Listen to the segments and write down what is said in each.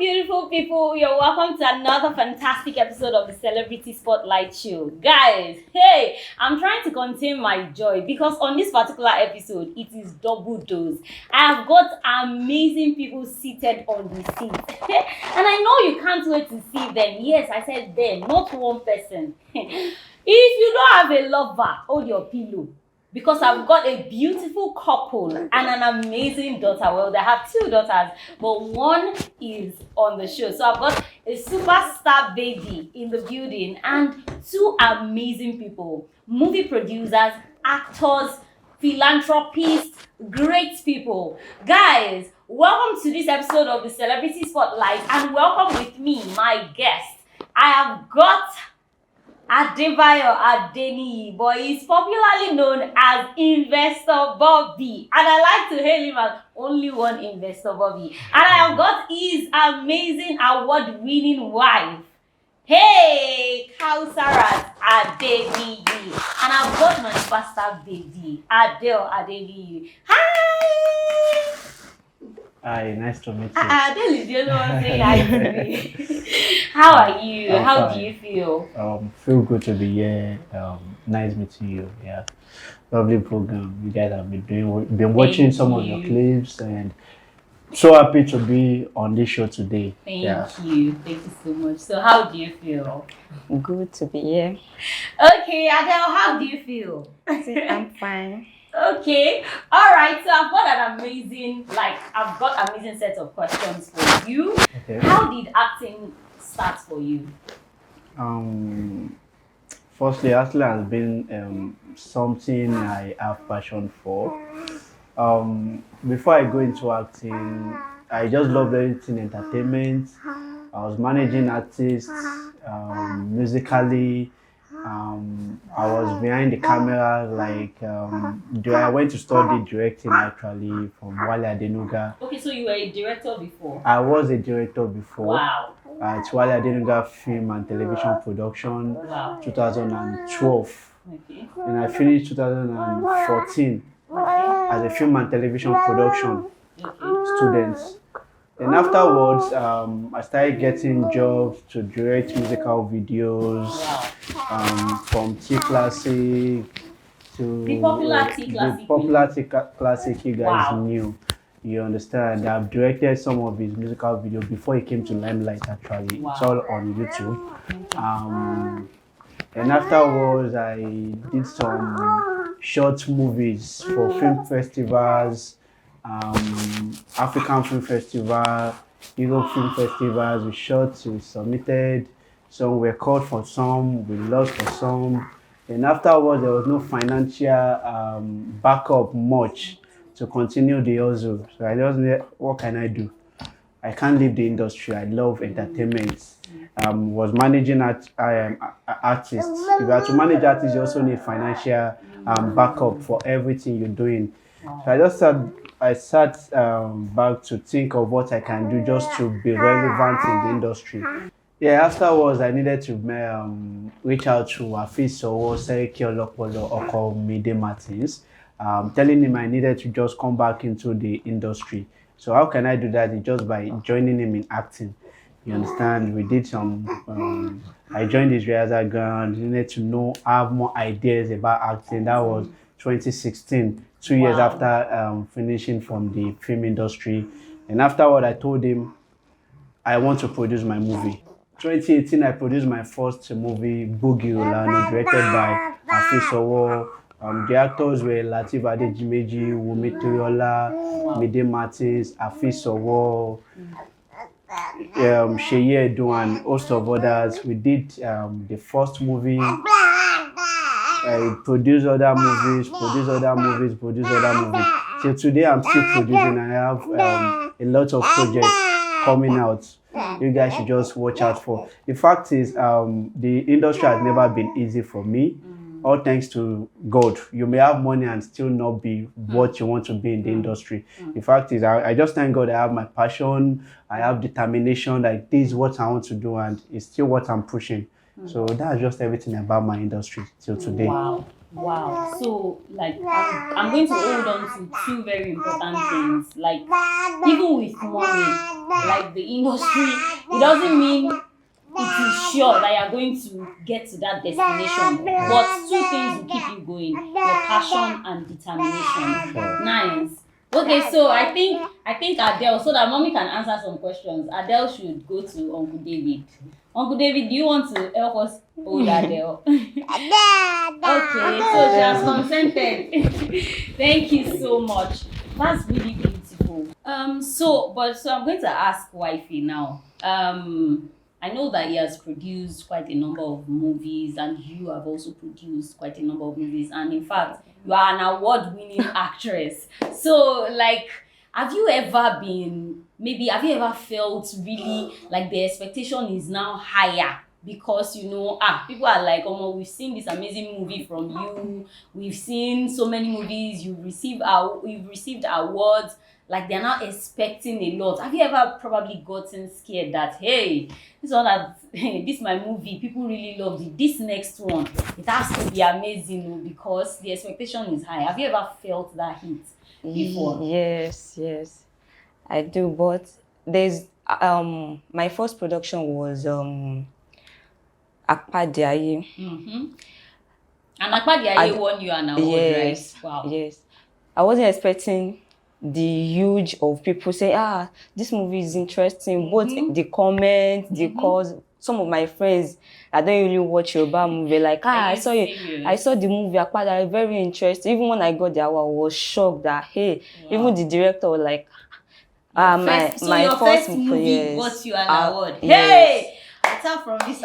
beautiful people. You're welcome to another fantastic episode of the Celebrity Spotlight Show. Guys, hey, I'm trying to contain my joy because on this particular episode, it is double dose. I have got amazing people seated on the seat. And I know you can't wait to see them. Yes, I said them, not one person. If you don't have a lover, hold your pillow. Because I've got a beautiful couple and an amazing daughter. Well, they have two daughters, but one is on the show. So I've got a superstar baby in the building and two amazing people. Movie producers, actors, philanthropists, great people. Guys, welcome to this episode of the Celebrity Spotlight and welcome with me, my guest. I have got Adebayo Adeniyi, but he's popularly known as Investor Bobby. And I like to hail him as only one Investor Bobby. And I have got his amazing award-winning wife. Hey, Kausarat Adeniyi. And I've got my superstar baby, Adele Adeniyi. Hi! Hi, nice to meet you. Adele is the only one saying hi to me. How are you? How do you feel? Feel good to be here. Nice meeting you. Yeah, lovely program. You guys have been watching some of your clips, and so happy to be on this show today. Thank you so much. So, how do you feel? Good to be here. Okay, Adele, how do you feel? I'm fine. Okay, all right. So I've got amazing set of questions for you. Okay. How did acting start for you? Firstly, acting has been something I have passion for. Before I go into acting, I just loved everything entertainment. I was managing artists musically. I was behind the camera, I went to study directing actually from Wale Adenuga. Okay, so you were a director before? I was a director before. Wow. It's Wale Adenuga Film and Television Production, Wow. 2012. Okay. And I finished 2014 as a film and television production student. And afterwards, I started getting jobs to direct musical videos. Wow. From T Classic to The popular T Classic. The popular T Classic you guys Wow. knew. You understand? I've directed some of his musical videos before he came to limelight actually. Wow. It's all on YouTube. And afterwards I did some short movies for film festivals, African Film Festival, Europe Film Festivals. We shot, we submitted. Some were called for some, we lost for some. And afterwards, there was no financial backup much to continue the hustle. So I just said, what can I do? I can't leave the industry. I love entertainment. Was managing artists. If you are to manage artists, you also need financial backup for everything you're doing. So I sat back to think of what I can do just to be relevant in the industry. Yeah, afterwards, I needed to reach out to Afis or Seriki Olopolo or Mide Martins, telling him I needed to just come back into the industry. So how can I do that? It's just by joining him in acting. You understand? We did some, I joined his rehearsal ground, needed to have more ideas about acting. That was 2016, 2 years after finishing from the film industry. And afterward, I told him I want to produce my movie. 2018, I produced my first movie, Boogie Olano, directed by Afisowo. The actors were Lateef Adejimeji, Wumi Toyola, Mide Martins, Afisowo, Sheye Edo, and a host of others. We did the first movie. I produced other movies. Till today, I'm still producing. I have a lot of projects coming out. You guys should just watch out for. The fact is, the industry has never been easy for me. All thanks to God. You may have money and still not be what you want to be in the industry. The fact is, I just thank God I have my passion. I have determination. Like, this is what I want to do, and it's still what I'm pushing. So that's just everything about my industry till today. Wow. So, I'm going to hold on to two very important things. Like, even with money, like the industry, it doesn't mean it is sure that you're going to get to that destination. But two things will keep you going: your passion and determination. Nice. Okay, so I think Adele, so that mommy can answer some questions, Adele should go to Uncle David. Uncle David, do you want to help us hold Adele? Okay, so she has consented. Thank you so much. That's really beautiful. So I'm going to ask Wifey now. I know that he has produced quite a number of movies, and you have also produced quite a number of movies, and in fact, you are an award-winning actress. So, like, have you ever felt really like the expectation is now higher? Because people are like, oh, we've seen this amazing movie from you. We've seen so many movies. You've received awards. Like, they're now expecting a lot. Have you ever probably gotten scared that, hey, this my movie, people really loved it. This next one, it has to be amazing because the expectation is high. Have you ever felt that hit before? Yes, I do. But there's my first production was Akpadiaye. And Akpadiaye won you an award, right? Wow. Yes. I wasn't expecting the huge of people say, this movie is interesting. Both the comments, the calls. Some of my friends, I don't really watch Yoruba movie, like, I saw the movie Akpadiaye, very interesting. Even when I got the award, I was shocked that, hey, even the director was like, my first movie got you an award. Yes. Hey! I tap from this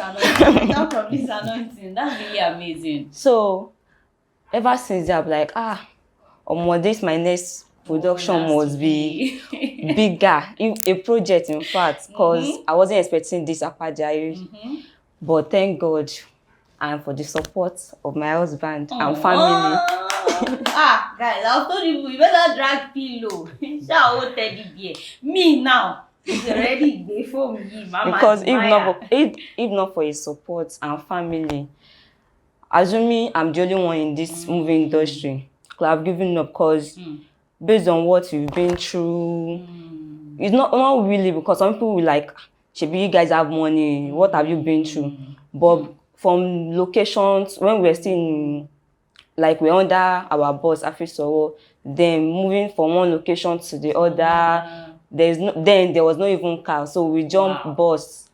anointing. That's really amazing. So, ever since that, I'm like, this my next production must be bigger. A project, in fact, because I wasn't expecting this Akpadiaye. But thank God, and for the support of my husband and family. Guys, I've told you, you better drag pillow. Teddy bear. Me now. It's already before me, Mama. Because if not for his support and family, assuming I'm the only one in this movie industry, could have given up because based on what you've been through, it's not really, because some people will like, Shebi, you guys have money, what have you been through? But from locations, when we're still we're under our boss, Afisoro, then moving from one location to the other, there was no even car, so we jump bus,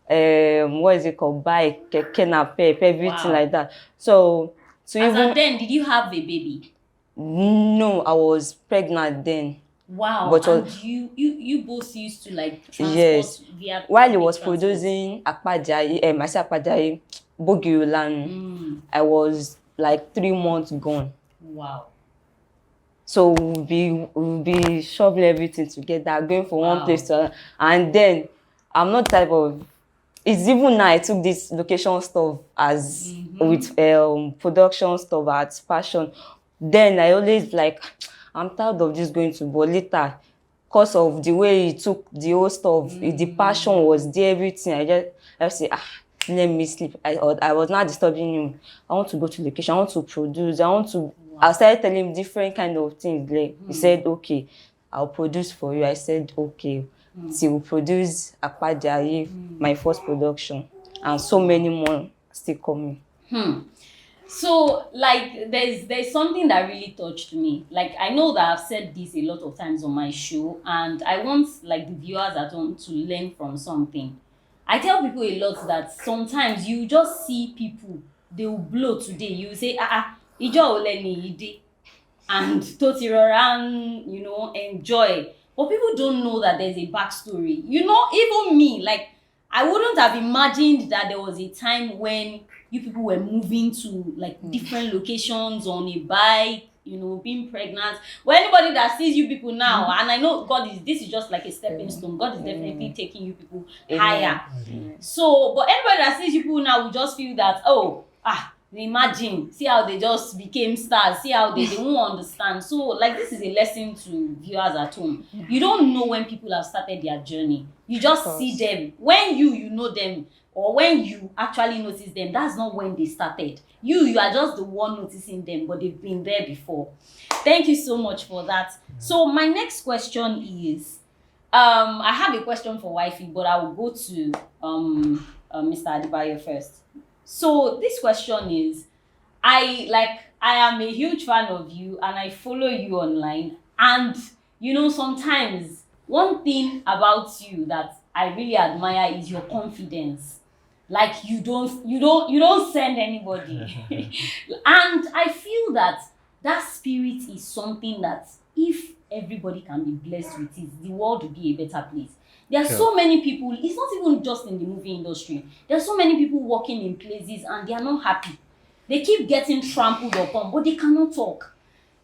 what is it called, bike, keke napep, everything like that. So then, did you have a baby? No, I was pregnant then. Wow. But you both used to transport via while he was producing Akpadiaye, Bogiulan, I was 3 months gone. Wow. So we'll be shoveling everything together, going from one place to another. And then I'm not type of, it's even now I took this location stuff as with production stuff as passion. Then I always I'm tired of this going to, but later, because of the way he took the whole stuff, the passion was there, everything. I just say, let me sleep. I was not disturbing him. I want to go to location. I want to produce. I started telling him different kind of things. He said, okay, I'll produce for you. I said, okay. So we'll produce Akpadiaye, my first production, and so many more still coming. So, there's something that really touched me. I know that I've said this a lot of times on my show, and I want, the viewers at home to learn from something. I tell people a lot that sometimes you just see people, they will blow today. You say, Ijo oleni ide, and totiroran, enjoy. But people don't know that there's a backstory. Even me, I wouldn't have imagined that there was a time when you people were moving to different locations on a bike, being pregnant. Well, anybody that sees you people now, and I know this is just like a stepping stone. God is definitely taking you people higher. So, but anybody that sees you people now will just feel that, imagine, see how they just became stars, see how they won't understand. So, this is a lesson to viewers at home. You don't know when people have started their journey. You just see them. When you know them, or when you actually notice them, that's not when they started. You are just the one noticing them, but they've been there before. Thank you so much for that. So my next question is, I have a question for Wifey, but I will go to Mr. Adebayo first. So this question is, I am a huge fan of you and I follow you online, and sometimes one thing about you that I really admire is your confidence. Like you don't send anybody. And I feel that spirit is something that if everybody can be blessed with it, the world will be a better place. There are so many people, it's not even just in the movie industry. There are so many people working in places and they are not happy. They keep getting trampled upon, but they cannot talk.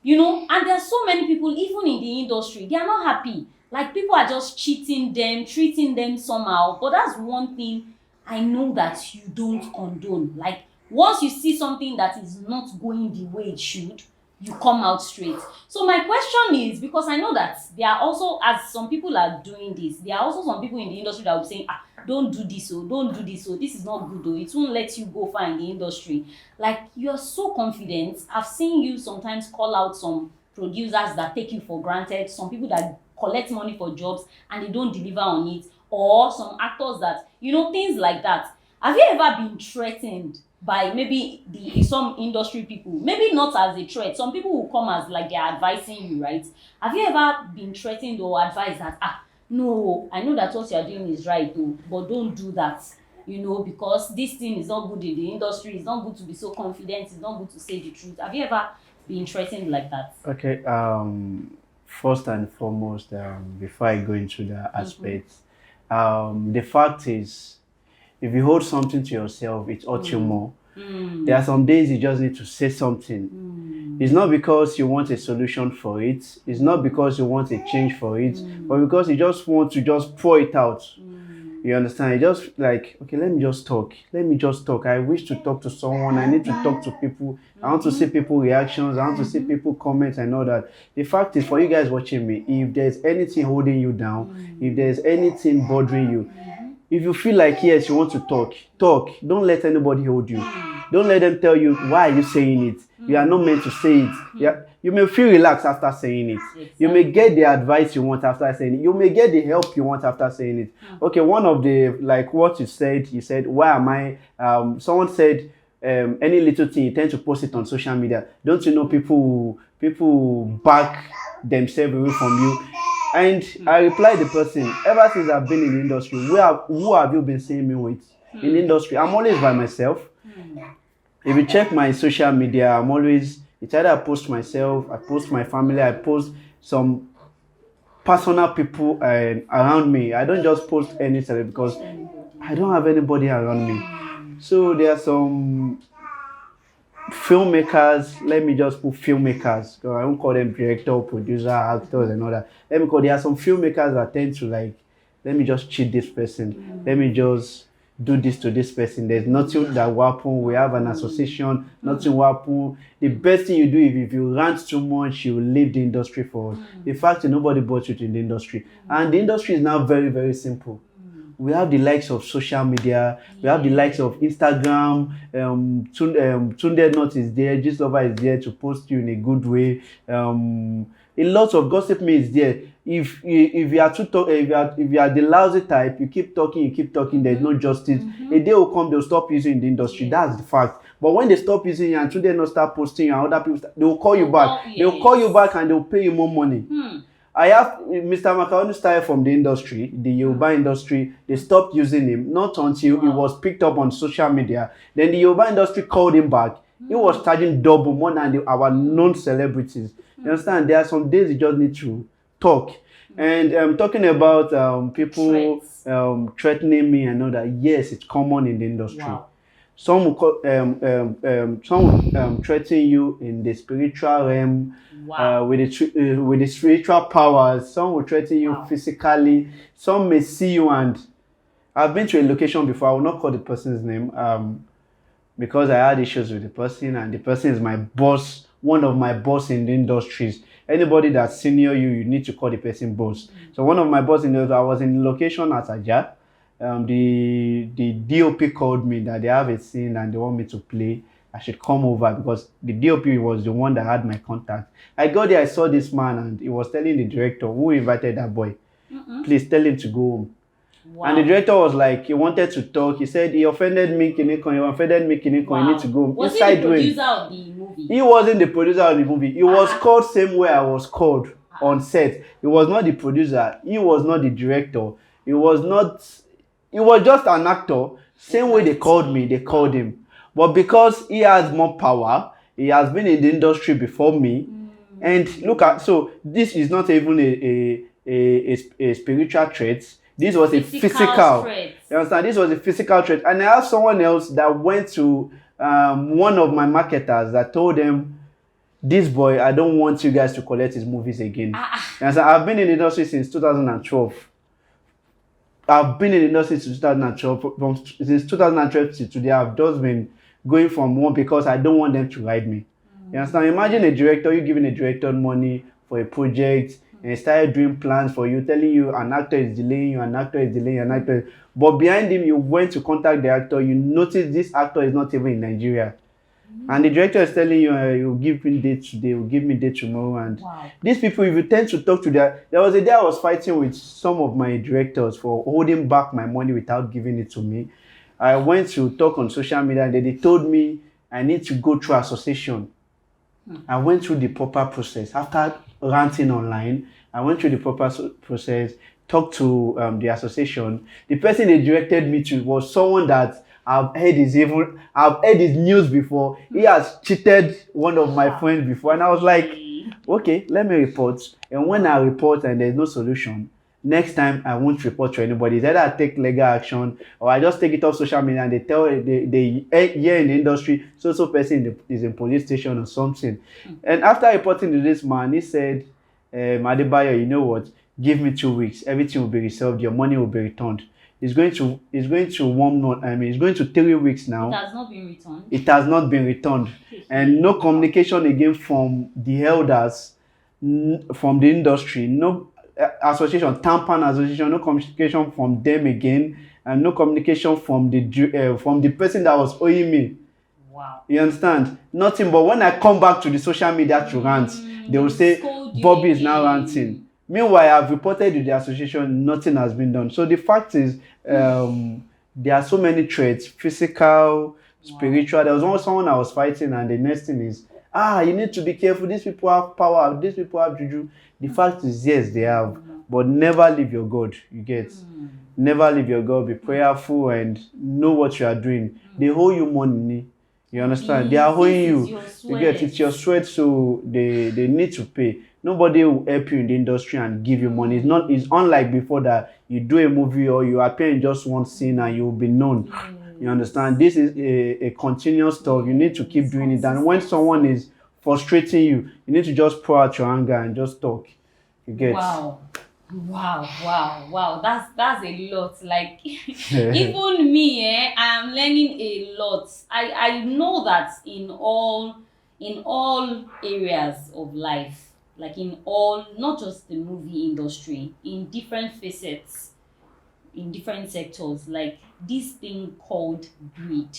And there are so many people, even in the industry, they are not happy. Like, people are just cheating them, treating them somehow. But that's one thing I know that you don't condone. Like, once you see something that is not going the way it should, you come out straight. So my question is, because I know that there are also, as some people are doing this, there are also some people in the industry that will be saying, don't do this, oh, don't do this, oh, this is not good, oh, it won't let you go far in the industry. Like, you're so confident. I've seen you sometimes call out some producers that take you for granted, some people that collect money for jobs and they don't deliver on it, or some actors that, things like that. Have you ever been threatened by maybe some industry people? Maybe not as a threat. Some people will come as like they're advising you, right? Have you ever been threatened or advised that, no, I know that what you're doing is right though, but don't do that, because this thing is not good in the industry, it's not good to be so confident, it's not good to say the truth. Have you ever been threatened like that? Okay, first and foremost, before I go into the aspects, the fact is, if you hold something to yourself, it hurts you more. There are some days you just need to say something. It's not because you want a solution for it. It's not because you want a change for it, but because you just want to just pour it out. You understand? You just like, okay, let me just talk. Let me just talk. I wish to talk to someone. I need to talk to people. I want to see people reactions. I want to see people comments and all that. The fact is, for you guys watching me, if there's anything holding you down, if there's anything bothering you, if you feel like, yes, you want to talk. Don't let anybody hold you. Don't let them tell you, why are you saying it? You are not meant to say it. Yeah. You may feel relaxed after saying it. Exactly. You may get the advice you want after saying it. You may get the help you want after saying it. Okay, one of the, like what you said, why am I, someone said, any little thing, you tend to post it on social media. Don't you know people back themselves away from you? And I replied the person, ever since I've been in the industry, who have you been seeing me with? In the industry, I'm always by myself. If you check my social media, I'm always, it's either I post myself, I post my family, I post some personal people around me. I don't just post any celebrity because I don't have anybody around me. So there are some filmmakers, let me just put filmmakers, I won't call them director, producer, actors and all that. Let me call, there are some filmmakers that tend to like, let me just cheat this person, let me just do this to this person. There's nothing that will happen. We have an association, nothing will happen. The best thing you do, if you rant too much, you will leave the industry for us. The fact is, nobody bought you in the industry. And the industry is now very, very simple. We have the likes of social media, we have the likes of Instagram, Tunde Not is there, Gislova is there to post you in a good way. A lot of gossip me is there. If you are if you are the lousy type, you keep talking, there's no justice. A day will come, they'll stop using in the industry. That's the fact. But when they stop using you and Tunde Not start posting and other people, they will call you back. They will call you back and they will pay you more money. I have Mr. Macaroni started from the industry, the Yoruba industry. They stopped using him, not until it was picked up on social media. Then the Yoruba industry called him back. He was charging double more than our known celebrities. You understand? There are some days you just need to talk. And talking about people threatening me and all that, yes, it's common in the industry. Wow. Some will threaten you in the spiritual realm. Wow. With the spiritual powers. Some will threaten you physically. Some may see you, and I've been to a location before. I will not call the person's name because I had issues with the person, and the person is my boss, one of my boss in the industries. Anybody that's senior you need to call the person boss. So one of my boss in the I was in the location at Aja. The DOP called me that they have a scene and they want me to play. I should come over because the DOP was the one that had my contact. I got there, I saw this man, and he was telling the director who invited that boy. Please tell him to go home. Wow. And the director was like, he wanted to talk. He said, he offended me, Kiniko. He offended me, Kiniko. Wow. You need to go home. Was he Inside the producer of the movie? He wasn't the producer of the movie. He was called same way I was called on set. He was not the producer. He was not the director. He was just an actor. Same way they called me, they called him. But because he has more power, he has been in the industry before me. And look at, so this is not even a spiritual trait. This was a physical. Trait. You understand? This was a physical trait. And I have someone else that went to one of my marketers that told them, this boy, I don't want you guys to collect his movies again. You understand? I've been in the industry since 2012. I've been in the industry since 2012. Since 2012 to today, I've just been going from one because I don't want them to ride me. You understand? Imagine a director, you giving a director money for a project, and he started doing plans for you, telling you an actor is delaying you, an actor is delaying you, an actor. But behind him, you went to contact the actor, you noticed this actor is not even in Nigeria. And the director is telling you, you'll give me date today, you'll give me date tomorrow. And these people, if you tend to talk to there was a day I was fighting with some of my directors for holding back my money without giving it to me. I went to talk on social media and they told me I need to go through association. I went through the proper process. After ranting online, I went through the proper process, talked to the association. The person they directed me to was someone that I've heard his news before. He has cheated one of my friends before. And I was like, okay, let me report. And when I report and there's no solution, next time I won't report to anybody. It's either I take legal action or I just take it off social media and they hear in the industry, so person is in police station or something. And after reporting to this man, he said, Adebayo, you know what? Give me 2 weeks. Everything will be resolved. Your money will be returned. It's going to it's going to 3 weeks now. It has not been returned. It has not been returned. And no communication again from the elders, from the industry, no association, Tampan association, no communication from them again, and no communication from the person that was owing me. Wow. You understand? Nothing. But when I come back to the social media to rant, they will say Bobby is now ranting. Meanwhile, I've reported to the association, nothing has been done. So the fact is, there are so many traits, physical, spiritual. There was someone I was fighting, and the next thing is, you need to be careful. These people have power. These people have juju. The fact is, yes, they have. But never leave your God. You get? Never leave your God. Be prayerful and know what you are doing. They owe you money. You understand? They are owing you. You get? It's your sweat, so they need to pay. Nobody will help you in the industry and give you money. It's unlike before that you do a movie or you appear in just one scene and you will be known. You understand? This is a continuous stuff. You need to keep doing it. And when someone is frustrating you, you need to just pour out your anger and just talk. You get? Wow. That's a lot. Like even me, I am learning a lot. I know that in all areas of life, like in all, not just the movie industry, in different facets, in different sectors, like this thing called greed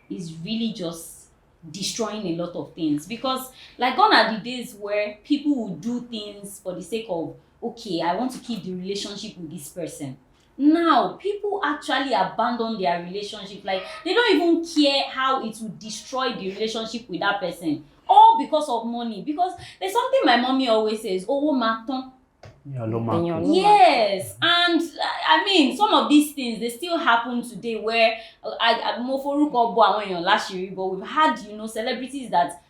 is really just destroying a lot of things. Because like gone are the days where people will do things for the sake of, okay, I want to keep the relationship with this person. Now people actually abandon their relationship. Like they don't even care how it will destroy the relationship with that person, all because of money. Because there's something my mommy always says, oh maton. Yes, and I mean some of these things they still happen today where but we've had celebrities that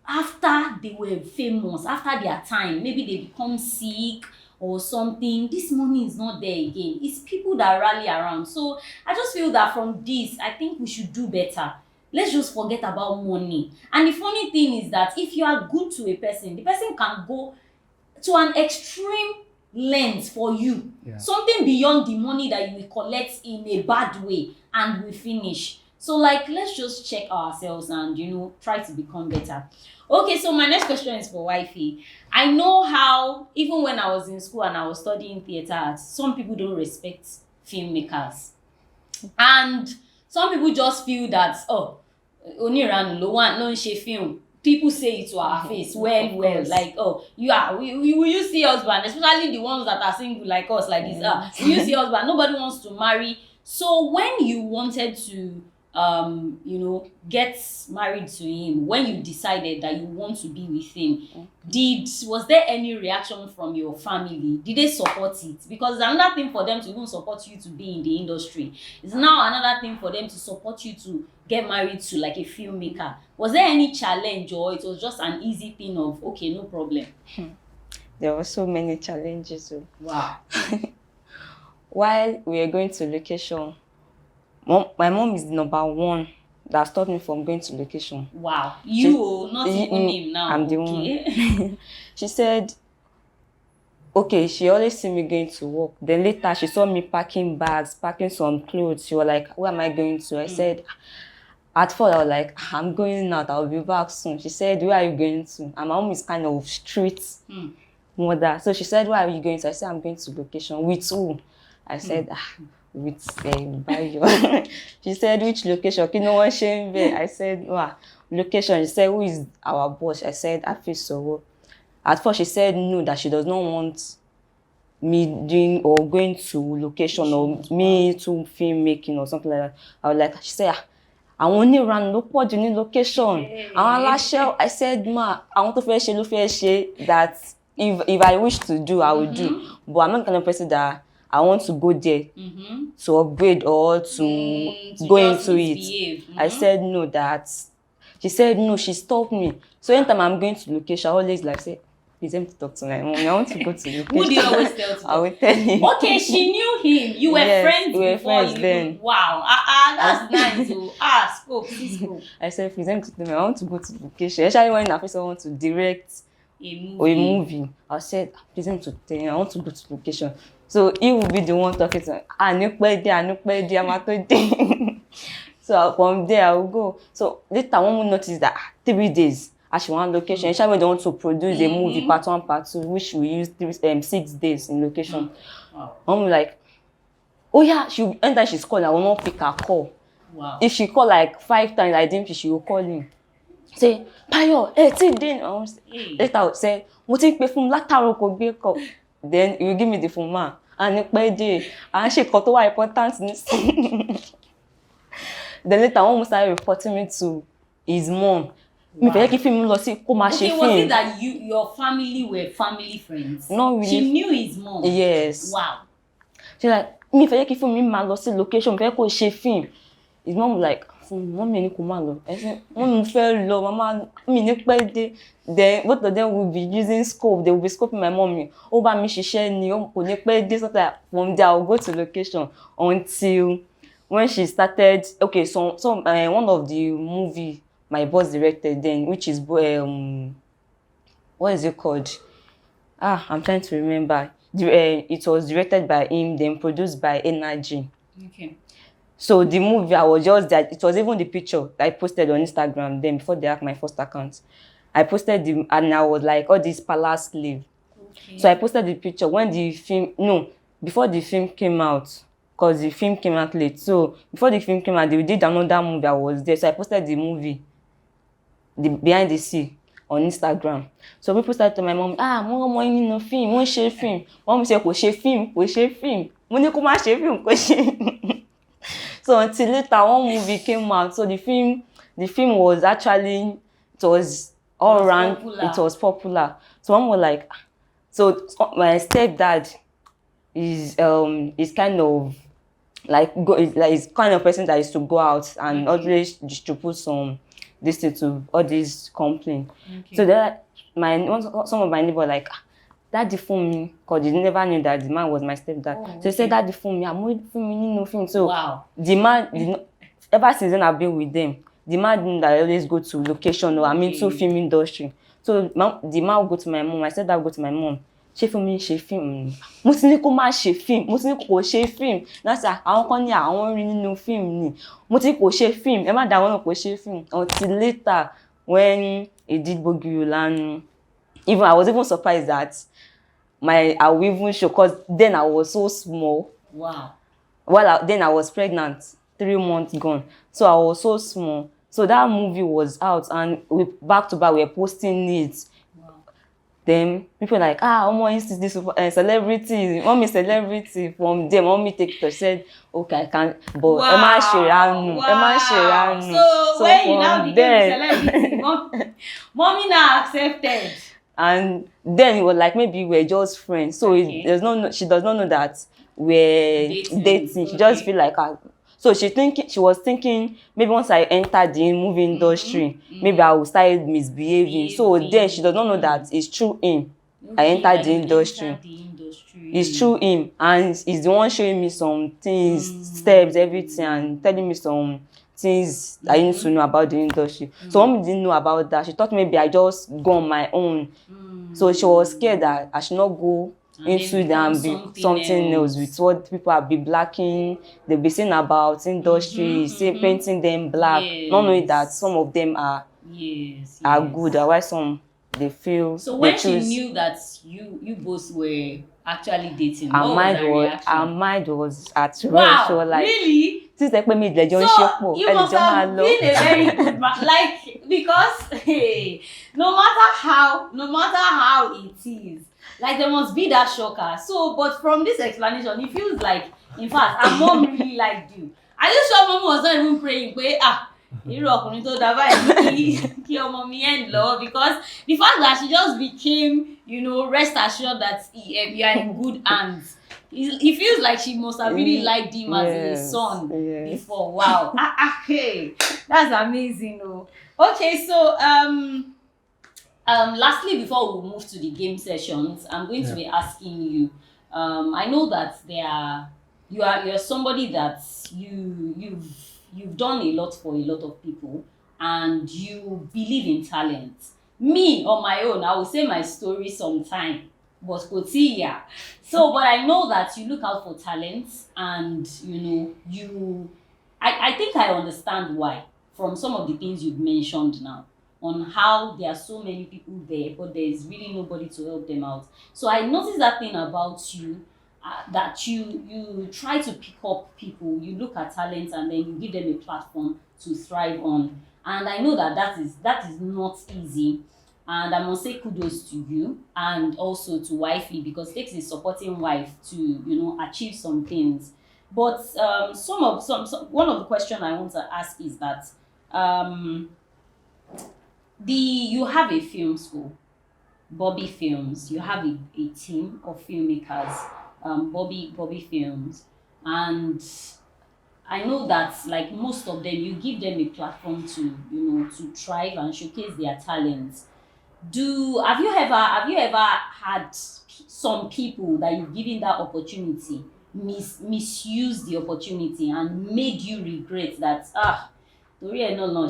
after they were famous, after their time, maybe they become sick or something, this money is not there again. It's people that rally around. So I just feel that from this, I think we should do better. Let's just forget about money. And the funny thing is that if you are good to a person, the person can go to an extreme length for you. Yeah. Something beyond the money that you will collect in a bad way and we finish. So like, let's just check ourselves and, try to become better. Okay, so my next question is for Wifey. I know how, even when I was in school and I was studying theater arts, some people don't respect filmmakers. And some people just feel that, Oniranu, no one she film. people say it to our face well, like, oh, will you see husband, especially the ones that are single like us, like this, will you see husband? Nobody wants to marry. So when you wanted to get married to him, when you decided that you want to be with him, was there any reaction from your family? Did they support it? Because it's another thing for them to even support you to be in the industry. It's now another thing for them to support you to get married to like a filmmaker. Was there any challenge, or it was just an easy thing of, okay, no problem? There were so many challenges. So. Wow. While we were going to location, my mom is the number one that stopped me from going to location. Wow. Not even him now. I'm the one. She said, okay, she always see me going to work. Then later she saw me packing bags, packing some clothes. She was like, where am I going to? I said, at first I was like, I'm going out, I'll be back soon. She said, where are you going to? And my mom is kind of street mother. So she said, where are you going to? I said, I'm going to location. With who? I said, with Bayo. She said, which location? No one shame there. I said, wow, location. She said, who is our boss? I said, I feel so. At first she said no, that she does not want me doing or going to location or me to film making or something like that. I was like, she said, I only run look in location. I said, ma, I want to finish that if I wish to do, I will do. But I'm not the kind of person that I want to go there to upgrade or to go into it. I said no, that she said no, she stopped me. So anytime I'm going to location, I always like say, please let me talk to my mom. I want to go to location. Who do you always tell to? I will tell him. Okay, she knew him. You were friends we were before friends then. Wow. That's nice. Spoke. I said, please let me talk to them. I want to go to location. Especially when I want to direct a movie. I said, please let me to tell you, I want to go to location. So he will be the one talking to me. I'm So from there I will go. So later one will notice that 3 days as she want location. She want to produce a movie part 1, part 2, which we use 6 days in location. I'm like, oh yeah, anytime she's calling, I will not pick her call. Wow. If she call like 5 times, I didn't pick, she will call him. Say, Payo, later I will say, what take me from lataro ko be call. Then he will give me the phone man. And she got to important. Then later one started reporting me to his mom. Wow. Was it that your family were family friends? No, really. She knew his mom. Yes. Wow. She's like, me if I me man lost location, she film. His mom was like, Mommy, I said, Mom fell low, Mama, then both of them will be using scope, they will be scoping my mommy. Over me, she shared me, from there I'll go to location until when she started. Okay, so one of the movie my boss directed then, which is what is it called? I'm trying to remember. It was directed by him, then produced by Energy. Okay. So the movie, I was just that. It was even the picture that I posted on Instagram then before they hacked my first account. I posted the, and I was like, all this palace slave. Okay. So I posted the picture when the film, before the film came out, because the film came out late. So before the film came out, they did another movie. I was there. So I posted the movie, the behind the scene, on Instagram. So people started to my mom, mom, you know film, won't share film. Mom said, we share film. Money come and share film, So until later, one movie came out. So the film was actually, it was all around, it was popular. So one was like, so my stepdad is kind of like is kind of person that used to go out and always distribute some this to all these complaints. Okay. So that some of my neighbors like, daddy phone me, because they never knew that the man was my stepdad. Oh, okay. So he said, daddy phone me, I'm waiting for me, no film. So wow. The man, ever since then I've been with them, the man didn't that I always go to location or I'm into film industry. So the man will go to my mom. I said that I'll go to my mom. She film me, she film. Most ni ko ma she film. Most ni ko she film. That's I want ni I want really no film ni. Most ni ko she film. Emma that one ko she film. Until later when he did Bogiolanu, even I was even surprised that I will even show, because then I was so small. Wow. Well, then I was pregnant, 3 months gone. So I was so small. So that movie was out, and we back to back we were posting it. Then people like, Omo, is this celebrity, mommy celebrity from them. Mommy take it, said, okay, I can't, but Emma Shiranu. So when you now became a celebrity, mommy now accepted. And then it was like maybe we're just friends. So she does not know that we're dating. She just feel like so she was thinking maybe once I enter the movie industry, maybe I will start misbehaving. So then she does not know that it's through him. I entered the industry. It's through him, and he's the one showing me some things, steps, everything, and telling me some things I need to know about the industry. So mommy didn't know about that. She thought maybe I just go on my own. So she was scared that I should not go into it and be something else with what people are be blacking. They'll be saying about industry, say painting them black, not knowing that some of them are good, or why some they feel. So when she knew that you both were actually dating, what was her reaction? Her mind was at rest. Wow, she was like, really? So you must have been a very good man, like, because no matter how it is, like there must be that shocker. So, but from this explanation, it feels like, in fact, her mom really liked you. Are you sure mom was not even praying? Irú ọkùnrin tó dá báyìí kí ọmọ mi end lọ, because the fact that she just became, rest assured that you are in good hands. It feels like she must have really liked him as a son before. Wow. Hey, that's amazing. Okay, so lastly, before we move to the game sessions, I'm going to be asking you. I know that you're somebody that you've done a lot for a lot of people, and you believe in talent. Me, on my own, I will say my story sometime, but so, but I know that you look out for talent, and I think I understand why from some of the things you've mentioned now, on how there are so many people there, but there's really nobody to help them out. So I noticed that thing about you, that you try to pick up people, you look at talent, and then you give them a platform to thrive on. And I know that is not easy. And I must say kudos to you, and also to wifey, because it takes a supporting wife to achieve some things. But one of the questions I want to ask is that you have a film school, Bobby Films. You have a team of filmmakers, Bobby Films, and I know that, like most of them, you give them a platform to thrive and showcase their talents. Have you ever had some people that you've given that opportunity misuse the opportunity and made you regret that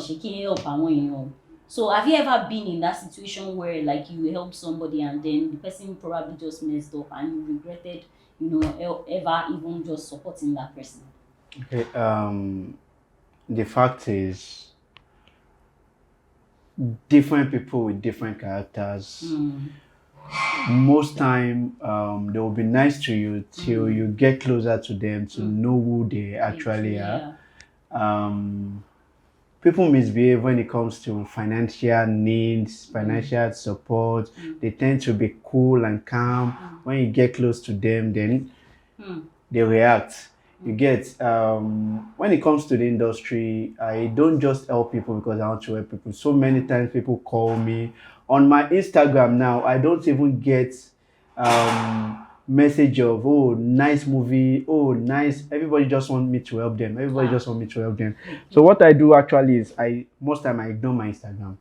she can't help àwọn? So have you ever been in that situation where, like, you helped somebody and then the person probably just messed up and you regretted ever even just supporting that person? Okay, the fact is, different people with different characters. Most time, they will be nice to you till you get closer to them to know who they actually are. People misbehave when it comes to financial needs, financial support. They tend to be cool and calm. When you get close to them, then they react. You get, when it comes to the industry, I don't just help people because I want to help people. So many times people call me. On my Instagram now, I don't even get message of, oh, nice movie, oh, nice. Everybody just want me to help them. So what I do actually is, most time I ignore my Instagram.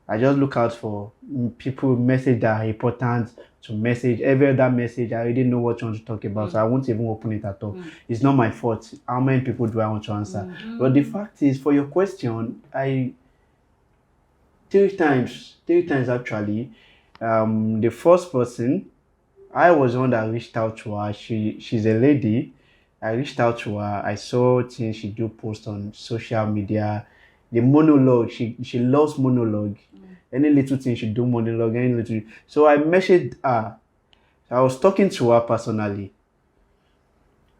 I just look out for people message that are important to message. Every other message, I already know what you want to talk about, so I won't even open it at all. It's not my fault. How many people do I want to answer? But the fact is, for your question, three times actually. The first person, I was the one that reached out to her. She's a lady. I reached out to her. I saw things she do post on social media. The monologue, she loves monologue. Any little thing she do monologue, So I messaged her. I was talking to her personally,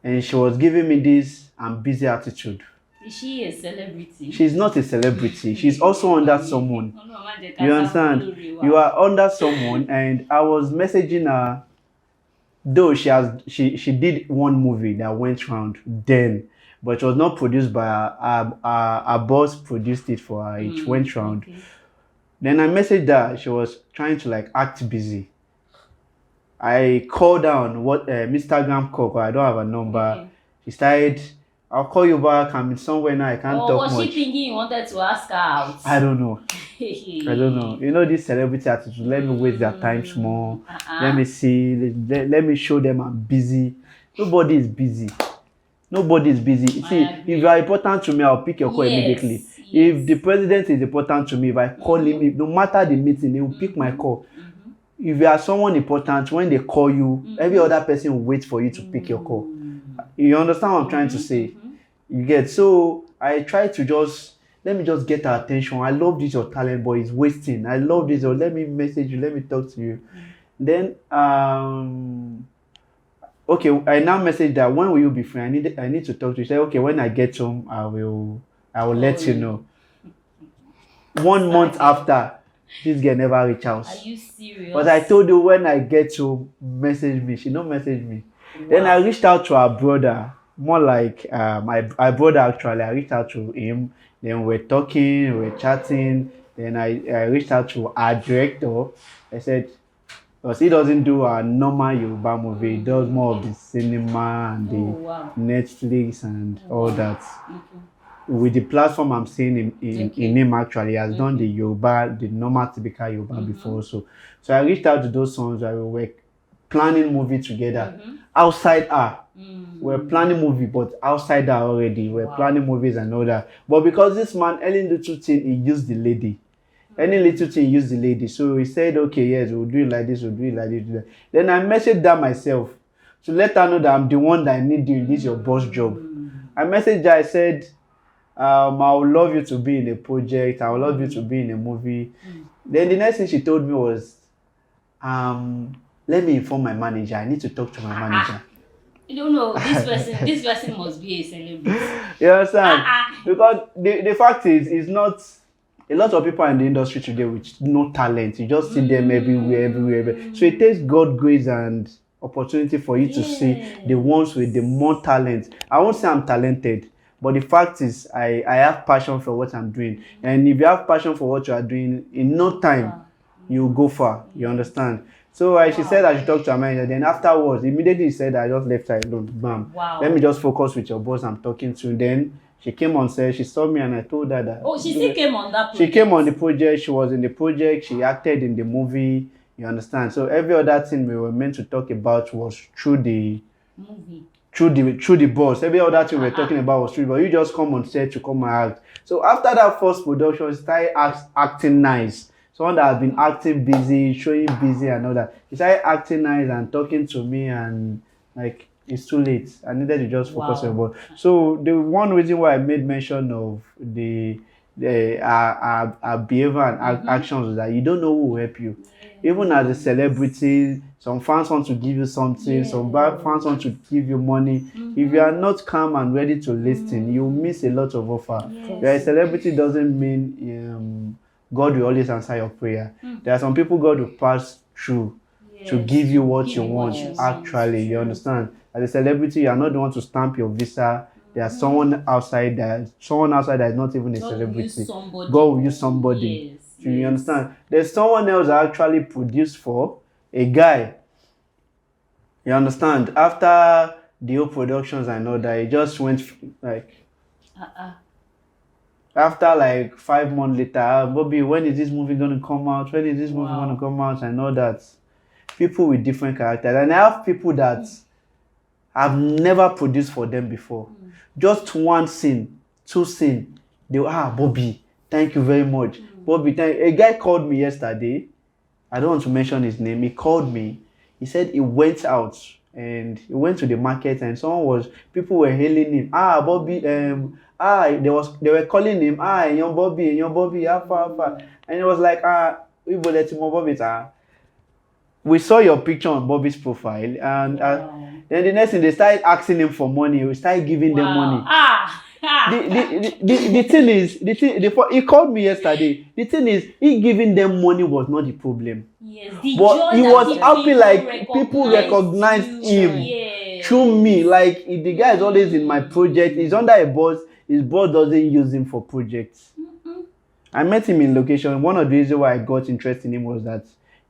and she was giving me this "I'm busy" attitude. Is she a celebrity? She's not a celebrity. She's also under someone. Oh, no, man, they You can't understand? have glory, wow. You are under someone, and I was messaging her. Though she did one movie that went round then, but it was not produced by her boss produced it for her. It went round. Okay. Then I messaged her. She was trying to like act busy. I called down what Instagram call. 'Cause I don't have a number. Okay. She started. I'll call you back. I'm in somewhere now. I can't Or talk was much. she thinking you wanted to ask her out? I don't know. I don't know. You know this celebrity attitude. Let me waste their time small. Let me see. Let me show them I'm busy. Nobody is busy. Nobody is busy. See, if you are important to me, I'll pick your call immediately. If the president is important to me, if I call him, no matter the meeting, he will pick my call. If you are someone important, when they call you, every other person will wait for you to pick your call. You understand what I'm trying to say? You get? So I try to just let me just get her attention. I love this your talent, but it's wasting. I love this. Or let me message you. Let me talk to you. Then okay, I now message that when will you be free? I need to talk to you. Say okay, when I get home, I will let you know. 1 month after, this girl never reach out. Are you serious? But I told you when I get home, message me. She don't message me. Wow. Then I reached out to her brother, more like my brother actually. I reached out to him. Then we're talking, we're chatting. Then I reached out to our director. I said, because he doesn't do a normal Yoruba movie, he does more of the cinema and the Netflix and all that. With the platform I'm seeing in him actually, he has done the Yoruba, the normal typical Yoruba before. So I reached out to those sons that we were planning movie together outside her. We're planning movie, but outside her already. We're planning movies and all that. But because this man, any little thing, he used the lady. Any little thing, he used the lady. So he said, okay, yes, we'll do it like this, we'll do it like this. Then I messaged her myself to let her know that I'm the one that I need you. This is your boss job. I messaged her, I said, I would love you to be in a project. I would love you to be in a movie. Then the next thing she told me was, let me inform my manager. I need to talk to my manager. You don't know, this person must be a celebrity. You understand? Because the fact is, it's not a lot of people in the industry today with no talent. You just see them everywhere. So it takes God grace and opportunity for you to see the ones with the more talent. I won't say I'm talented, but the fact is I have passion for what I'm doing. And if you have passion for what you are doing, in no time you will go far. You understand? So she said I should talk to her manager. Then afterwards, immediately she said I just left her alone. Bam. Let me just focus with your boss I'm talking to. Then she came on set, she saw me and I told her that. Oh, she still came on that project? She came on the project, she was in the project, she acted in the movie, you understand? So every other thing we were meant to talk about was through the movie. Through the boss. Every other thing we were talking about was through the boss. You just come on set to come and act. So after that first production, she started acting nice. Someone that has been acting busy, showing busy and all that. She started acting nice and talking to me and like, it's too late. I needed to just focus on what. So the one reason why I made mention of our behavior and actions is that you don't know who will help you. Even as a celebrity, some fans want to give you something, some fans want to give you money. If you are not calm and ready to listen, you miss a lot of offer. You're a celebrity doesn't mean God will always answer your prayer. There are some people God will pass through to give you what you want. Actually, you understand? As a celebrity, you are not the one to stamp your visa. There's someone outside that is not even a celebrity. God will use somebody. You understand? There's someone else that actually produced for a guy. You understand? After the whole productions and all that, he just went like after like 5 months later, Bobby, when is this movie gonna come out? When is this movie gonna come out? And all that. People with different characters. And I have people that I've never produced for them before. Just one scene, 2 scenes. They were, Bobby, thank you very much. Bobby, a guy called me yesterday. I don't want to mention his name. He called me. He said he went out and he went to the market and people were hailing him. Bobby, they were calling him, young Bobby, alpha. And it was like, we bullet him, Bobby. We saw your picture on Bobby's profile, and then the next thing they started asking him for money. We started giving them money. the thing is, he called me yesterday. The thing is, he giving them money was not the problem. Yes, the But joy he that was people happy like people recognized recognized you. him Yes. through me. Like if the guy is always in my project. He's under a boss. His boss doesn't use him for projects. I met him in location. One of the reasons why I got interested in him was that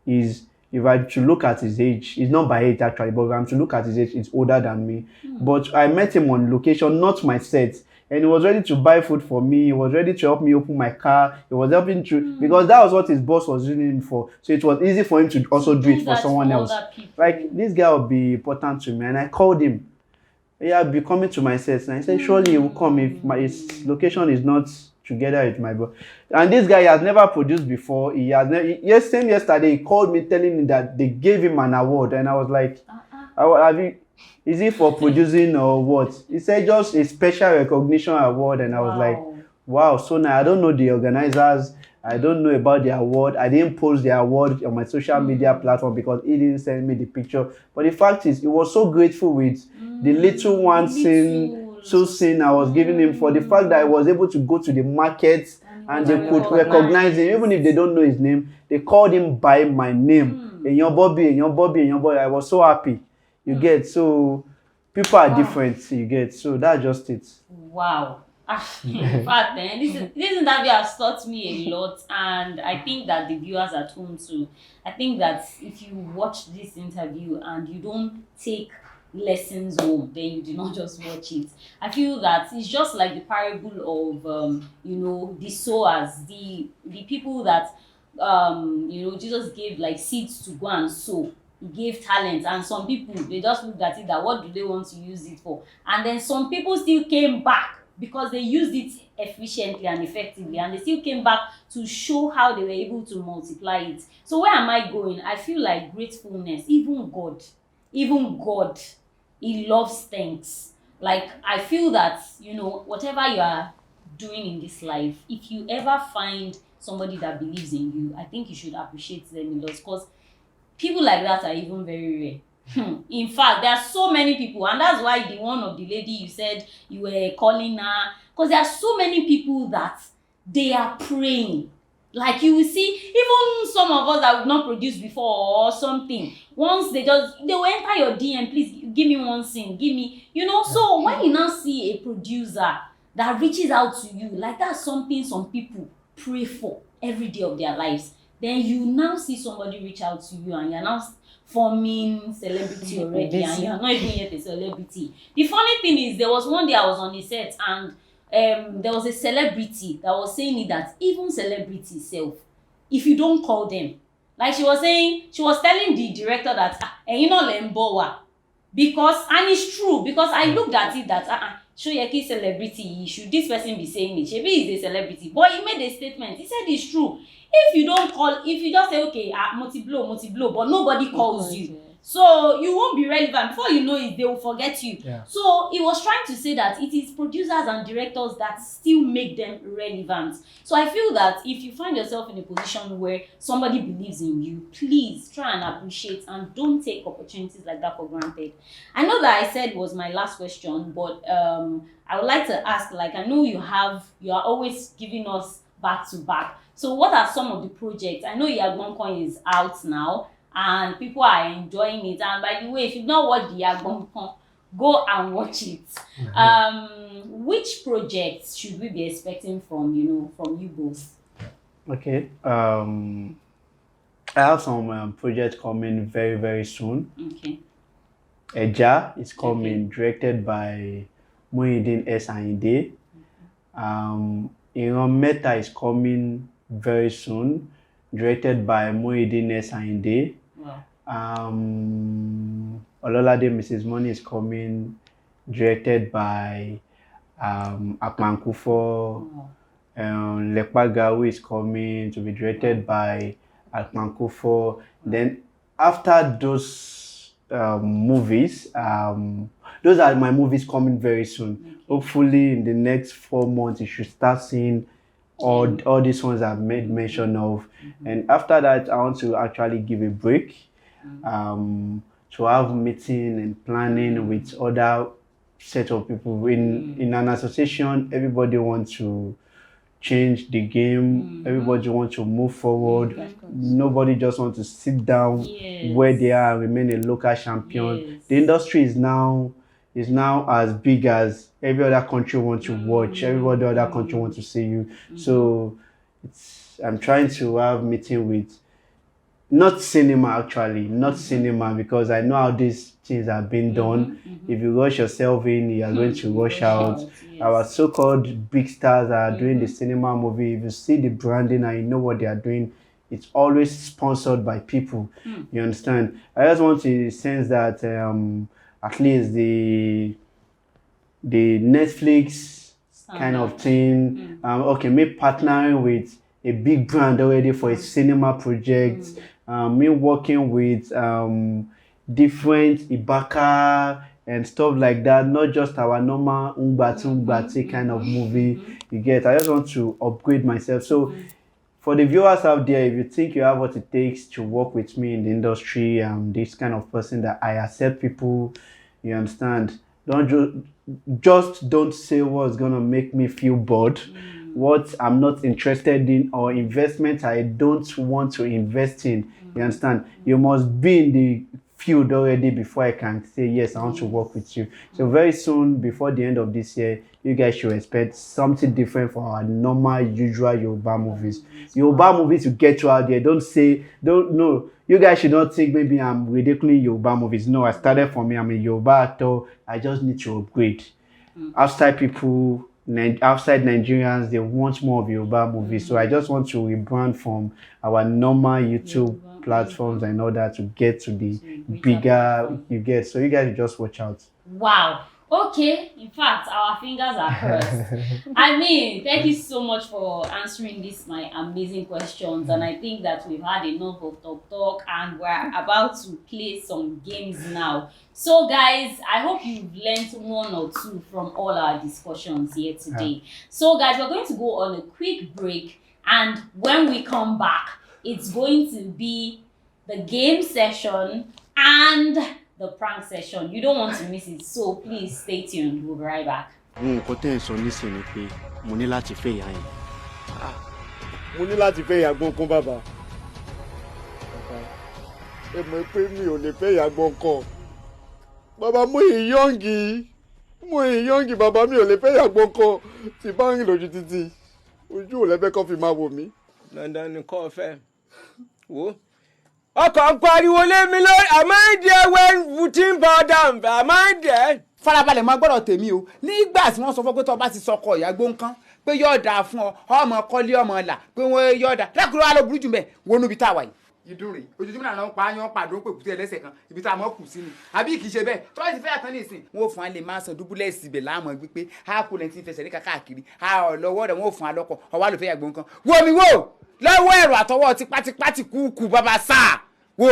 he's, if I to look at his age, he's not by age actually, but if I'm to look at his age, he's older than me. But I met him on location, not my set. And he was ready to buy food for me. He was ready to help me open my car. He was helping to, because that was what his boss was using him for. So it was easy for him to also do it for someone else. Like, this guy will be important to me. And I called him. Yeah, I'll be coming to my set. And I said, surely he will come if his location is not together with my boss. And this guy has never produced before. He has never, yesterday, he called me telling me that they gave him an award. And I was like, is it for producing or what? He said just a special recognition award. And I was like, wow. So now I don't know the organizers. I don't know about the award. I didn't post the award on my social media platform because he didn't send me the picture. But the fact is, he was so grateful with the little one scene I was giving him, for the fact that I was able to go to the market and they could recognize him. Even if they don't know his name, they called him by my name. Enyon Bobby. I was so happy. You get, so people are different, you get, so that's just it. Wow. In fact, this interview has taught me a lot, and I think that the viewers at home too. I think that if you watch this interview and you don't take lessons home, then you do not just watch it. I feel that it's just like the parable of the sowers, the people that Jesus gave like seeds to go and sow. He gave talents, and some people, they just looked at it that what do they want to use it for, and then some people still came back because they used it efficiently and effectively, and they still came back to show how they were able to multiply it. So where am I going? I feel like gratefulness, even God, he loves thanks. Like, I feel that whatever you are doing in this life, if you ever find somebody that believes in you, I think you should appreciate them a lot, because people like that are even very rare. In fact, there are so many people, and that's why the one of the lady you said you were calling her, because there are so many people that they are praying. Like, you will see, even some of us that would not produce before or something, once they will enter your DM, please give me one scene, give me, so when you now see a producer that reaches out to you, like, that's something some people pray for every day of their lives. Then you now see somebody reach out to you and you're now forming celebrity already, and you're not even yet a celebrity. The funny thing is, there was one day I was on a set, and there was a celebrity that was saying it, that even celebrity self, if you don't call them, like she was telling the director that because, and it's true, because I looked at it that Shoyeki celebrity, should this person be saying it? Shebi is a celebrity, but he made a statement. He said it's true. If you don't call, if you just say, okay, multi-blow, but nobody calls you, so you won't be relevant. Before you know it, they will forget you. Yeah. So he was trying to say that it is producers and directors that still make them relevant. So I feel that if you find yourself in a position where somebody believes in you, please try and appreciate and don't take opportunities like that for granted. I know that I said was my last question, but I would like to ask, like, I know you are always giving us back to back. So what are some of the projects? I know Yagbonkan is out now and people are enjoying it. And by the way, if you've not watched the Yagbonkan, go and watch it. Which projects should we be expecting from you both? Okay. I have some projects coming very, very soon. Okay. Eja is coming, directed by Muhyiddin S. Ayinde. Meta is coming very soon, directed by Muhyiddin S. Ayinde. Wow. Ololade Mrs. Money is coming, directed by Akmankufo. Wow. Lekpagawu is coming to be directed by Akmankufo. Then after those movies, those are my movies coming very soon. Okay. Hopefully in the next 4 months you should start seeing all these ones I've made mention of. And after that, I want to actually give a break, to have meeting and planning with other set of people. In an association, everybody wants to change the game. Everybody wants to move forward. Nobody just wants to sit down where they are and remain a local champion. The industry is now as big as every other country wants to watch. Every other country wants to see you. So I'm trying to have meeting with not cinema because I know how these things are being done. If you rush yourself in, you are going to rush out. Our so-called big stars are doing the cinema movie. If you see the branding and you know what they are doing, it's always sponsored by people. You understand? I just want to sense that at least the Netflix kind of thing, me partnering with a big brand already for a cinema project, me working with different Ibaka and stuff like that, not just our normal Umbati kind of movie. You get? I just want to upgrade myself. So for the viewers out there, if you think you have what it takes to work with me in the industry, this kind of person that I accept people, you understand? Don't say what's gonna make me feel bored, what I'm not interested in, or investment I don't want to invest in. You understand? You must be in the field already before I can say yes, I want to work with you. So very soon, before the end of this year, you guys should expect something different from our normal, usual Yoruba movies. Yoruba movies you get you out there. No. You guys should not think maybe I'm ridiculing Yoruba movies. No, I started from me. I'm a Yoruba actor. I just need to upgrade. Outside Nigerians, they want more of Yoruba movies. So I just want to rebrand from our normal YouTube platforms in order to get to the bigger you get. So you guys just watch out. Wow. Okay, in fact, our fingers are crossed. I mean, thank you so much for answering my amazing questions. And I think that we've had enough of talk and we're about to play some games now. So guys, I hope you've learned one or two from all our discussions here today. So guys, we're going to go on a quick break. And when we come back, it's going to be the game session and the prank session. You don't want to miss it, so please stay tuned. We'll be right back. Mo ní láti fẹ́ ìyá yẹn. Mo ní láti fẹ́ ìyá gbọ́n kan bàbá. Ẹ mọ̀ pé mi ò lè fẹ́ ìyá gbọ́n kan. Bàbá mo yìí yọ̀ǹgì bàbá mi ò lè fẹ́ ìyá gbọ́n kan. Tí bá ń rìn lójú títì, ojú ò lẹ́fẹ́ kan fi máa wò mí. Dandan ni kò fẹ́. Wo. Ọkọ̀ ń pariwo lé mi lórí. Am I there when Putin bow down? Am I there? Farabalẹ̀ máa gbọ́dọ̀ tèmi o. Nígbà tí wọ́n sọ fún pé tó bá ti sọkọ ìyá gbóǹkan pé yóò dáa fún ọ ọmọ kọ́lé ọmọ ọ̀la pé wọ́n yóò dáa. Lákùrọ̀ wa ló burú jù mẹ́ wọnú ibi tá a wà yìí. Ìdúnrìn ojoojúmọ́ náà lọ́n pa áyán pàdó pé kùtì ẹlẹ́sẹ̀ kan ibi tá a mọ̀ kù sí ni. Àbí kì í ṣe bẹ́ẹ̀ tó bá ti fẹ́ àtàn ní ìsìn wọ́n fún wa lè máa san dúbúlẹ̀sì ibẹ̀ láàmú gbígbé a kò lẹ́ni tí ń fẹsẹ̀ ní káàkiri a lọ́wọ́ rẹ̀ wọ́n fún wa lọ́kọ̀ ọwọ́ àlùfẹ́ yàgbọ́n kan. Wo mi wo lọ́wọ́ ẹ̀rọ àtọwọ́ tipátipátì kúkú bàbá sáà wo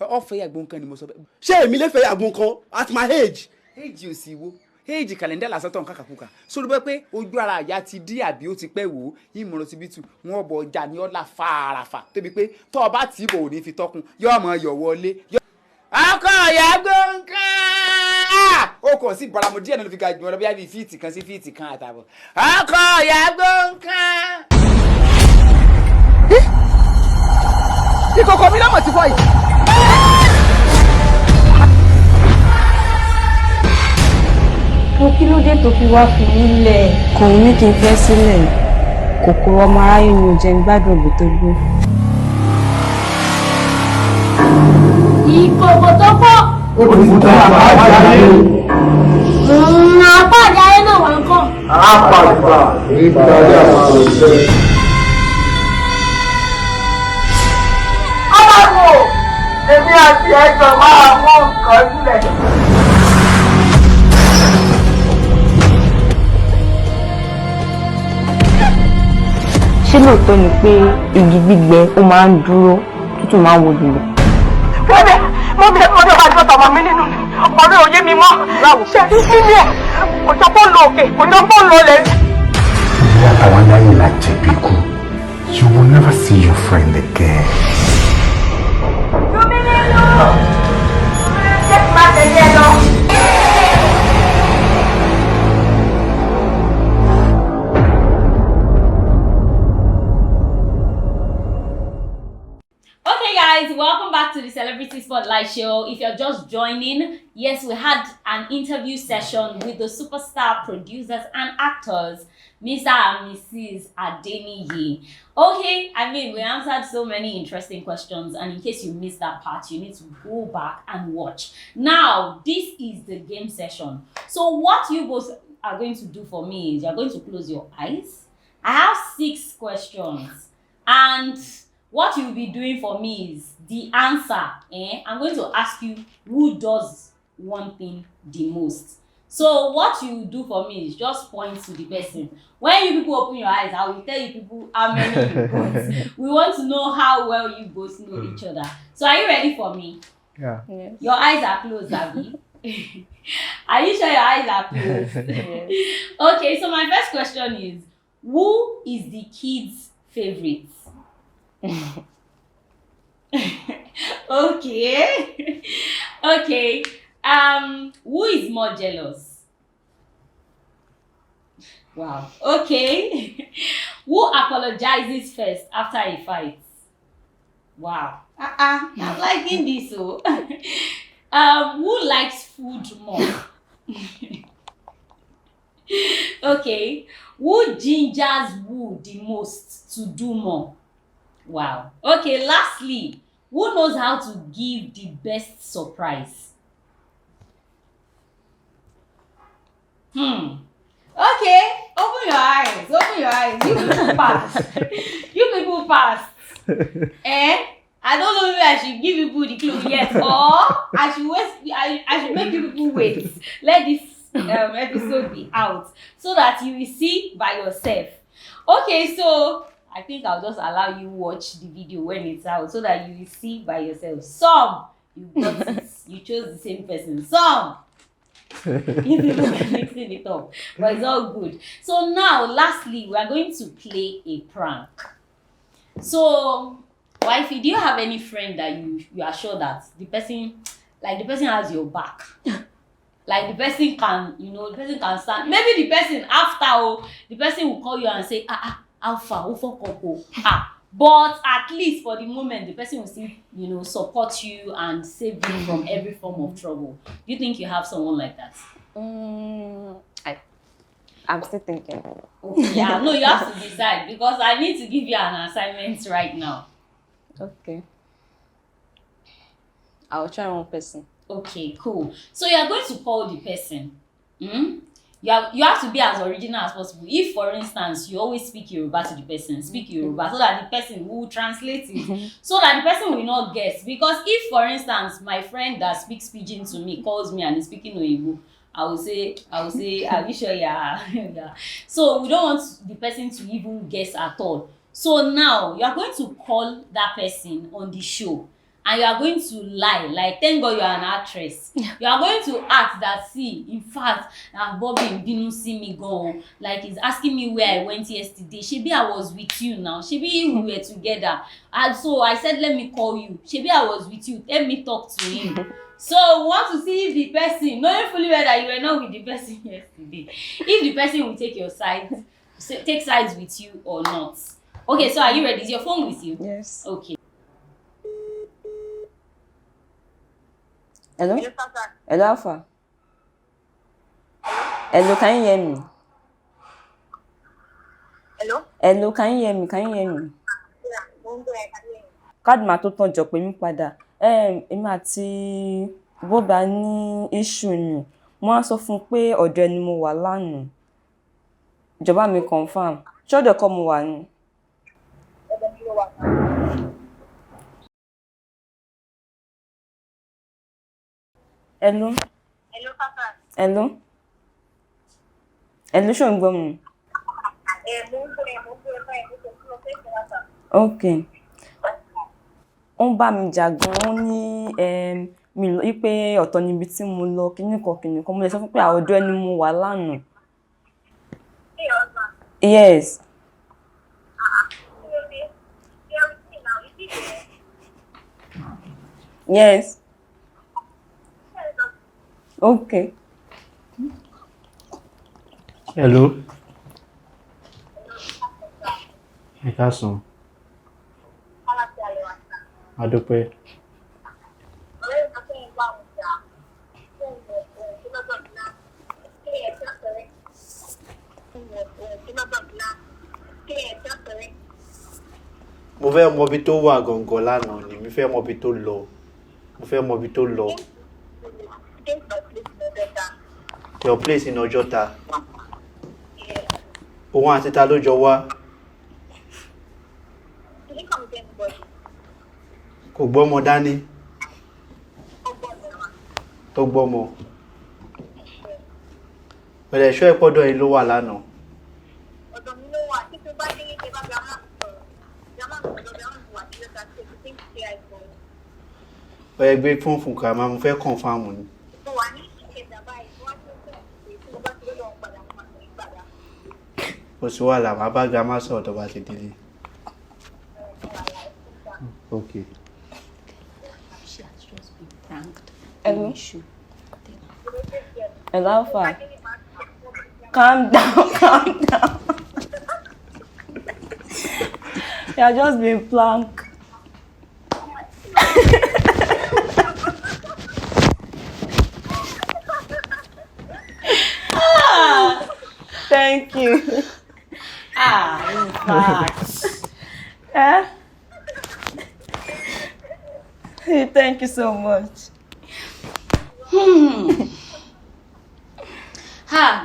ọ̀fẹ́ yàgbọ́n kan ni mo sọ bẹ́ẹ̀. Ṣé èmi lè fẹ́ yàgbọ́n kan at my age? Age ò sí wo age kàlẹ́ndà lásán tó ń kàkàkùkà sórí bẹ́ẹ̀ pé ojú ara àyà ti dí àbí ó ti pẹ́ wò ó ìmọ̀ràn síbi tù wọ́n bọ̀ ọjà ní ọ̀la fàràfà tóbi pé tó o bá tì í bò ò ní fi tọkun yóò mọ yọ̀ wọlé. ọkọ ìyàgbọ́ nǹkan ó kàn sí baramu díẹ̀ náà ló fi ga jùlọ bí i fíìtì kan sí fíìtì kan àtàbọ̀. ọkọ ìyàgbọ́ nǹkan. ìkòkò mi lọ́mọ̀ ti fọ́ yìí. Mo kí ló dé tó fi wá fi nílẹ̀? Kò ní kí n fẹ́ sílẹ̀. Kòkòrò ọmọ aráyé ni ò jẹ́ ń gbádùn òbí tó gbó. Ìkòkò tó fọ́. Òkúta àbájáde. Apá àjáyé náà wà ń kọ́. Àpàgbà ìgbàlẹ̀ àwọn òṣèré. Ọlọ́run èmi àti ẹjọ́ máa mú nǹkan sílẹ̀. Ṣé lóòótọ́ ni pé igi gbígbẹ ó máa ń dúró tútù máa ń wo lulẹ̀? Mo bẹ̀rẹ̀ ọmọdé ọba àti ọ̀tọ̀ ọmọ mi nínú ọ̀rẹ́ òye mi mọ́. Ṣé ní sínú ẹ̀ kò jọ pọ́ lọ òkè kò jọ pọ́ lọ lẹ̀. Ìyá àtàwọn aláyè la jẹ̀bi kú. You will never see your friend again. Yomi nínú. Ṣé kí máa tẹ̀lé ẹ lọ? back to the Celebrity Spotlight Show. If you're just joining, yes, we had an interview session with the superstar producers and actors, Mr. and Mrs. Adeniyi. Okay, I mean, we answered so many interesting questions, and in case you missed that part, you need to go back and watch. Now, this is the game session. So what you both are going to do for me is you're going to close your eyes. I have 6 questions, and what you'll be doing for me is the answer. I'm going to ask you who does one thing the most. So what you do for me is just point to the person. When you people open your eyes, I will tell you people how many you got. We want to know how well you both know each other. So are you ready for me? Yeah. Yes. Your eyes are closed, Abby. Are you sure your eyes are closed? Yes. Okay, so my first question is, who is the kid's favorite? Okay. Okay. Who is more jealous? Wow. Okay. Who apologizes first after a fight? Wow. I'm liking this. So, who likes food more? Okay. Who gingers who the most to do more? Wow. Okay, lastly, who knows how to give the best surprise? Okay, open your eyes. Open your eyes. You people pass. You people pass. I don't know if I should give people the clue yet, or I should wait. I should make you people wait. Let this episode be out so that you will see by yourself. Okay, so I think I'll just allow you watch the video when it's out so that you will see by yourself. Some you got it. You chose the same person. Some you people are mixing it up, but it's all good. So now, lastly, we are going to play a prank. So, wifey, do you have any friend that you are sure that the person has your back? Like the person can, the person can stand. Maybe the person after, the person will call you and say, Alpha, but at least for the moment, the person will still, support you and save you from every form of trouble. Do you think you have someone like that? I'm still thinking. Okay, yeah, no, you have to decide because I need to give you an assignment right now. Okay. I'll try one person. Okay, cool. So you are going to call the person. You have to be as original as possible. If, for instance, you always speak Yoruba to the person, speak Yoruba so that the person will translate it, so that the person will not guess. Because if, for instance, my friend that speaks pidgin to me calls me and is speaking Oyibo, I will say, are you sure? Yeah. Yeah. So we don't want the person to even guess at all. So now you are going to call that person on the show. And you are going to lie, like, thank God you are an actress. You are going to act that, see, in fact, Bobby didn't see me go. Like, he's asking me where I went yesterday. Shebi, I was with you now. Shebi, we were together. And so I said, let me call you. Shebi, I was with you. Let me talk to him. So we want to see if the person, knowing fully well that you were not with the person yesterday, if the person will take your side, take sides with you or not. Okay, so are you ready? Is your phone with you? Yes. Okay. Hello? Hello, Alpha. Hello, can you hear me? Hello? Hello, can you hear me? Can you hear me? Káàdì máa tó tán jọ pé mi padà. Èmi àti Bọ́bà ní issue ni. Mo wá sọ fún un pé ọ̀dọ̀ ẹni mo wà lánàá. Ìjọba mi confirm. Ṣọ́dọ̀ kọ́ mo wà ní. Hello? Hello, Papa. Hello? Hello, ṣó ń gbọ́ mi? Okay. Ó ń bá mi jà gan-an, ó ní mi lọ pé ọ̀tọ̀ níbi tí mo lọ kíníkan mo lè sọ fún pé ọ̀dọ̀ ẹni mo wà lánàá. Yes. Yes. Okay. Hello. Ẹ káàsán. Adúpẹ́. Mo fẹ́ mọ ibi tó wà gangan lánàá ni, mi fẹ́ mọ ibi tó lọ. Mo fẹ́ mọ ibi tó lọ. Your place in Ojota. Òun àti ta ló jọ wá. Kò gbọ́mọ dání. Tó gbọ́mọ. Bẹ̀rẹ̀ ṣọ́ ìpọ́dọ̀ yìí ló wà lánàá. Ọ̀yẹ́ gbé fún fún mo fẹ́ confirm ni. Kò sí wàhálà, màá bá grandma sọ̀rọ̀ tó bá ti délé. Okay. Hello. Hello, Alpha. Calm down, calm down. You are just being plank. Thank you. In fact. Eh? Thank you so much.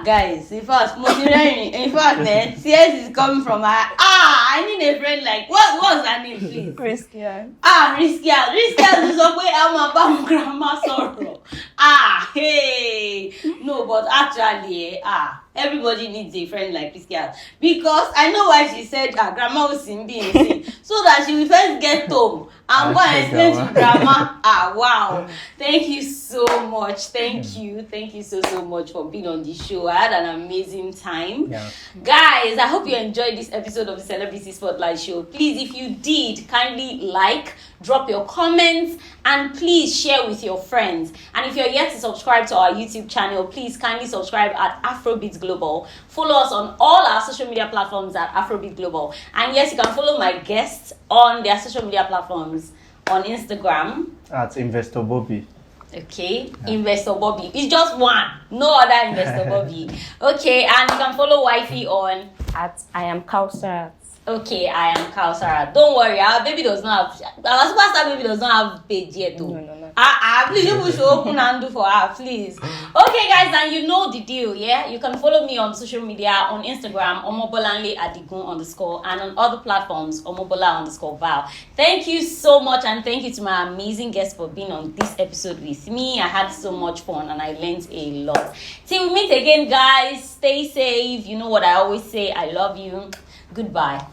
Guys, in fact, tears is coming from her. I need a friend like, what's her name, please? Christian. Riskia is somewhere I'm about grandma sorrow. Hey. No, but actually, everybody needs a friend like Riskia. Because I know why she said grandma was insane. So that she will first get home and go and explain to grandma. Wow. Thank you so much. Thank you so much for being on the show. I had an amazing time. Yeah. Guys, I hope you enjoyed this episode of the Celebrity Spotlight Show. Please, if you did, kindly like, drop your comments, and please share with your friends. And if you're yet to subscribe to our YouTube channel, please kindly subscribe at Afrobeatsglobal. Follow us on all our social media platforms at Afrobeatsglobal. And yes, you can follow my guests on their social media platforms on Instagram. At Investor Bobby. Okay, yeah. Investor Bobby. It's just one. No other Investor Bobby. Okay, and you can follow Wifey on At I am Kausar. Okay, I am Kausara. Don't worry, our baby does not have. Our superstar baby does not have page yet, though. No. Please, you should open and do for her, please. Okay, guys, and you know the deal, yeah? You can follow me on social media, on Instagram, Omobolanle Adigun _ and on other platforms, Omobola _Val. Thank you so much, and thank you to my amazing guests for being on this episode with me. I had so much fun, and I learned a lot. Till we meet again, guys, stay safe. You know what I always say. I love you. Goodbye.